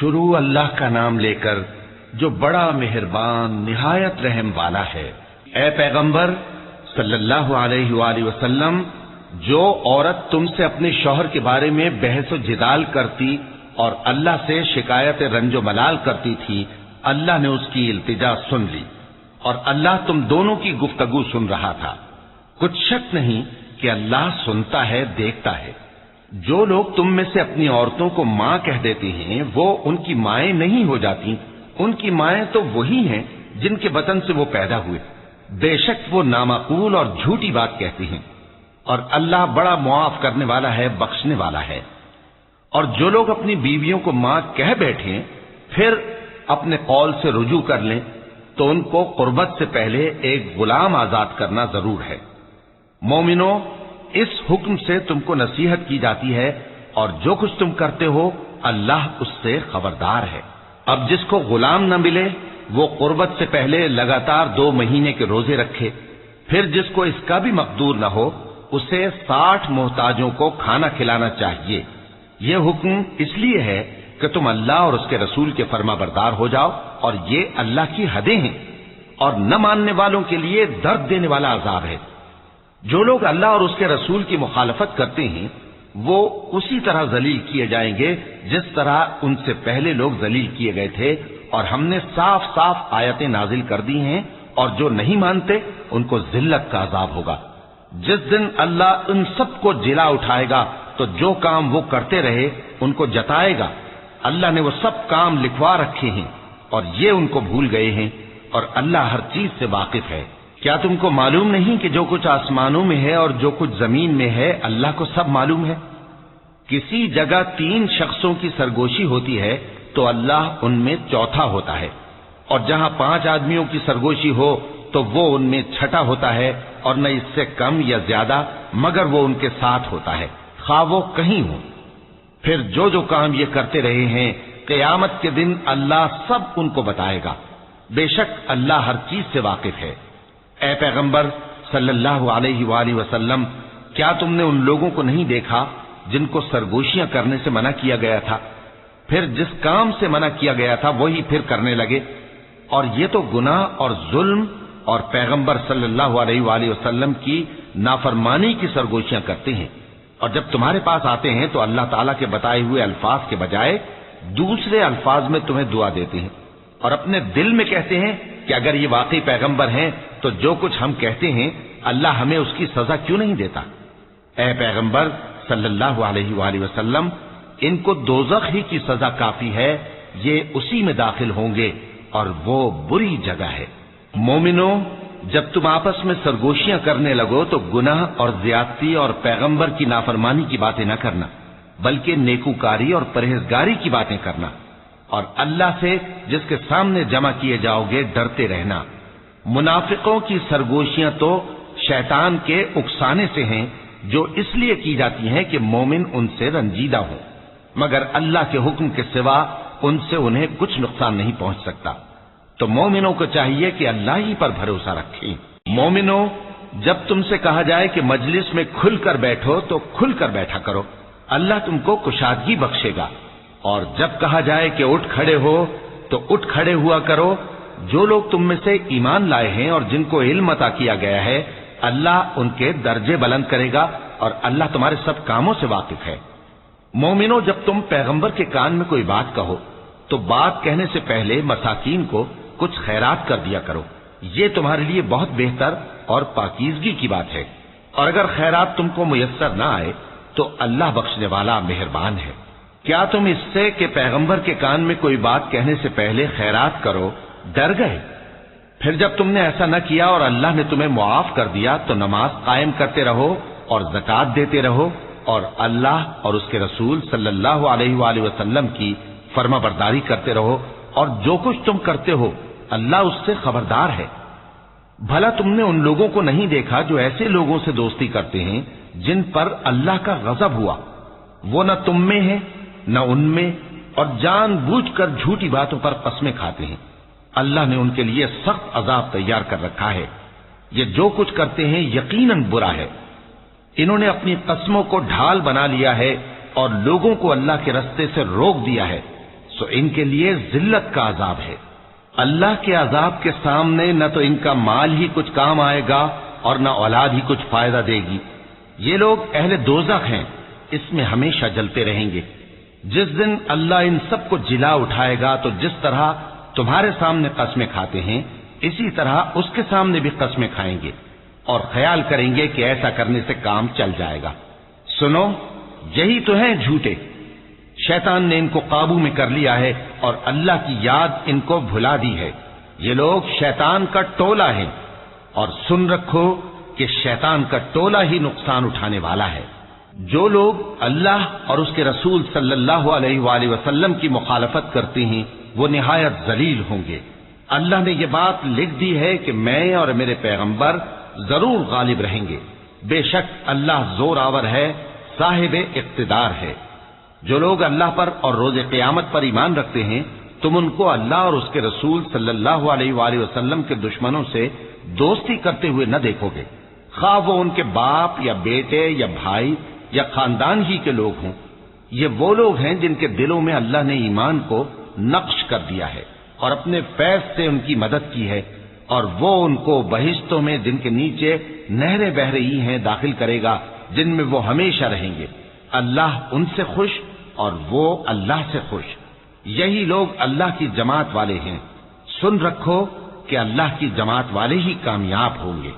شروع اللہ کا نام لے کر جو بڑا مہربان نہایت رحم والا ہے۔ اے پیغمبر صلی اللہ علیہ وآلہ وسلم، جو عورت تم سے اپنے شوہر کے بارے میں بحث و جدال کرتی اور اللہ سے شکایت رنج و ملال کرتی تھی، اللہ نے اس کی التجا سن لی اور اللہ تم دونوں کی گفتگو سن رہا تھا۔ کچھ شک نہیں کہ اللہ سنتا ہے، دیکھتا ہے۔ جو لوگ تم میں سے اپنی عورتوں کو ماں کہہ دیتے ہیں وہ ان کی مائیں نہیں ہو جاتی، ان کی مائیں تو وہی ہیں جن کے بطن سے وہ پیدا ہوئے۔ بے شک وہ نامعقول اور جھوٹی بات کہتی ہیں، اور اللہ بڑا معاف کرنے والا ہے، بخشنے والا ہے۔ اور جو لوگ اپنی بیویوں کو ماں کہہ بیٹھیں پھر اپنے قول سے رجوع کر لیں تو ان کو قربت سے پہلے ایک غلام آزاد کرنا ضرور ہے۔ مومنو، اس حکم سے تم کو نصیحت کی جاتی ہے اور جو کچھ تم کرتے ہو اللہ اس سے خبردار ہے۔ اب جس کو غلام نہ ملے وہ قربت سے پہلے لگاتار 2 مہینے کے روزے رکھے، پھر جس کو اس کا بھی مقدور نہ ہو اسے 60 محتاجوں کو کھانا کھلانا چاہیے۔ یہ حکم اس لیے ہے کہ تم اللہ اور اس کے رسول کے فرما بردار ہو جاؤ، اور یہ اللہ کی حدیں ہیں اور نہ ماننے والوں کے لیے درد دینے والا عذاب ہے۔ جو لوگ اللہ اور اس کے رسول کی مخالفت کرتے ہیں وہ اسی طرح ذلیل کیے جائیں گے جس طرح ان سے پہلے لوگ ذلیل کیے گئے تھے، اور ہم نے صاف صاف آیتیں نازل کر دی ہیں، اور جو نہیں مانتے ان کو ذلت کا عذاب ہوگا۔ جس دن اللہ ان سب کو جلا اٹھائے گا تو جو کام وہ کرتے رہے ان کو جتائے گا۔ اللہ نے وہ سب کام لکھوا رکھے ہیں اور یہ ان کو بھول گئے ہیں، اور اللہ ہر چیز سے واقف ہے۔ کیا تم کو معلوم نہیں کہ جو کچھ آسمانوں میں ہے اور جو کچھ زمین میں ہے اللہ کو سب معلوم ہے؟ کسی جگہ 3 شخصوں کی سرگوشی ہوتی ہے تو اللہ ان میں چوتھا ہوتا ہے، اور جہاں 5 آدمیوں کی سرگوشی ہو تو وہ ان میں چھٹا ہوتا ہے، اور نہ اس سے کم یا زیادہ مگر وہ ان کے ساتھ ہوتا ہے، خواہ وہ کہیں ہو۔ پھر جو کام یہ کرتے رہے ہیں قیامت کے دن اللہ سب ان کو بتائے گا۔ بے شک اللہ ہر چیز سے واقف ہے۔ اے پیغمبر صلی اللہ علیہ وآلہ وسلم، کیا تم نے ان لوگوں کو نہیں دیکھا جن کو سرگوشیاں کرنے سے منع کیا گیا تھا، پھر جس کام سے منع کیا گیا تھا وہی پھر کرنے لگے؟ اور یہ تو گناہ اور ظلم اور پیغمبر صلی اللہ علیہ وآلہ وسلم کی نافرمانی کی سرگوشیاں کرتے ہیں، اور جب تمہارے پاس آتے ہیں تو اللہ تعالیٰ کے بتائے ہوئے الفاظ کے بجائے دوسرے الفاظ میں تمہیں دعا دیتے ہیں، اور اپنے دل میں کہتے ہیں کہ اگر یہ واقعی پیغمبر ہیں تو جو کچھ ہم کہتے ہیں اللہ ہمیں اس کی سزا کیوں نہیں دیتا؟ اے پیغمبر صلی اللہ علیہ وآلہ وسلم، ان کو دوزخ ہی کی سزا کافی ہے، یہ اسی میں داخل ہوں گے اور وہ بری جگہ ہے۔ مومنو، جب تم آپس میں سرگوشیاں کرنے لگو تو گناہ اور زیادتی اور پیغمبر کی نافرمانی کی باتیں نہ کرنا، بلکہ نیکوکاری اور پرہیزگاری کی باتیں کرنا، اور اللہ سے جس کے سامنے جمع کیے جاؤ گے ڈرتے رہنا۔ منافقوں کی سرگوشیاں تو شیطان کے اکسانے سے ہیں، جو اس لیے کی جاتی ہیں کہ مومن ان سے رنجیدہ ہوں، مگر اللہ کے حکم کے سوا ان سے انہیں کچھ نقصان نہیں پہنچ سکتا۔ تو مومنوں کو چاہیے کہ اللہ ہی پر بھروسہ رکھیں۔ مومنوں، جب تم سے کہا جائے کہ مجلس میں کھل کر بیٹھو تو کھل کر بیٹھا کرو، اللہ تم کو کشادگی بخشے گا، اور جب کہا جائے کہ اٹھ کھڑے ہو تو اٹھ کھڑے ہوا کرو۔ جو لوگ تم میں سے ایمان لائے ہیں اور جن کو علم عطا کیا گیا ہے اللہ ان کے درجے بلند کرے گا، اور اللہ تمہارے سب کاموں سے واقف ہے۔ مومنوں، جب تم پیغمبر کے کان میں کوئی بات کہو تو بات کہنے سے پہلے مساکین کو کچھ خیرات کر دیا کرو، یہ تمہارے لیے بہت بہتر اور پاکیزگی کی بات ہے، اور اگر خیرات تم کو میسر نہ آئے تو اللہ بخشنے والا مہربان ہے۔ کیا تم اس سے کہ پیغمبر کے کان میں کوئی بات کہنے سے پہلے خیرات کرو ڈر گئے؟ پھر جب تم نے ایسا نہ کیا اور اللہ نے تمہیں معاف کر دیا تو نماز قائم کرتے رہو اور زکوٰۃ دیتے رہو، اور اللہ اور اس کے رسول صلی اللہ علیہ وآلہ وسلم کی فرما برداری کرتے رہو، اور جو کچھ تم کرتے ہو اللہ اس سے خبردار ہے۔ بھلا تم نے ان لوگوں کو نہیں دیکھا جو ایسے لوگوں سے دوستی کرتے ہیں جن پر اللہ کا غضب ہوا؟ وہ نہ تم میں ہے نہ ان میں، اور جان بوجھ کر جھوٹی باتوں پر قسمیں کھاتے ہیں۔ اللہ نے ان کے لیے سخت عذاب تیار کر رکھا ہے۔ یہ جو کچھ کرتے ہیں یقیناً برا ہے۔ انہوں نے اپنی قسموں کو ڈھال بنا لیا ہے اور لوگوں کو اللہ کے رستے سے روک دیا ہے، سو ان کے لیے ذلت کا عذاب ہے۔ اللہ کے عذاب کے سامنے نہ تو ان کا مال ہی کچھ کام آئے گا اور نہ اولاد ہی کچھ فائدہ دے گی۔ یہ لوگ اہل دوزخ ہیں، اس میں ہمیشہ جلتے رہیں گے۔ جس دن اللہ ان سب کو جلا اٹھائے گا تو جس طرح تمہارے سامنے قسمیں کھاتے ہیں اسی طرح اس کے سامنے بھی قسمیں کھائیں گے اور خیال کریں گے کہ ایسا کرنے سے کام چل جائے گا۔ سنو، یہی تو ہیں جھوٹے۔ شیطان نے ان کو قابو میں کر لیا ہے اور اللہ کی یاد ان کو بھلا دی ہے۔ یہ لوگ شیطان کا ٹولہ ہے، اور سن رکھو کہ شیطان کا ٹولہ ہی نقصان اٹھانے والا ہے۔ جو لوگ اللہ اور اس کے رسول صلی اللہ علیہ وآلہ وسلم کی مخالفت کرتے ہیں وہ نہایت ذلیل ہوں گے۔ اللہ نے یہ بات لکھ دی ہے کہ میں اور میرے پیغمبر ضرور غالب رہیں گے۔ بے شک اللہ زور آور ہے، صاحب اقتدار ہے۔ جو لوگ اللہ پر اور روز قیامت پر ایمان رکھتے ہیں تم ان کو اللہ اور اس کے رسول صلی اللہ علیہ وآلہ وسلم کے دشمنوں سے دوستی کرتے ہوئے نہ دیکھو گے، خواہ وہ ان کے باپ یا بیٹے یا بھائی یا خاندان ہی کے لوگ ہوں۔ یہ وہ لوگ ہیں جن کے دلوں میں اللہ نے ایمان کو نقش کر دیا ہے اور اپنے فیض سے ان کی مدد کی ہے، اور وہ ان کو بہشتوں میں جن کے نیچے نہریں بہ رہی ہیں داخل کرے گا، جن میں وہ ہمیشہ رہیں گے۔ اللہ ان سے خوش اور وہ اللہ سے خوش۔ یہی لوگ اللہ کی جماعت والے ہیں۔ سن رکھو کہ اللہ کی جماعت والے ہی کامیاب ہوں گے۔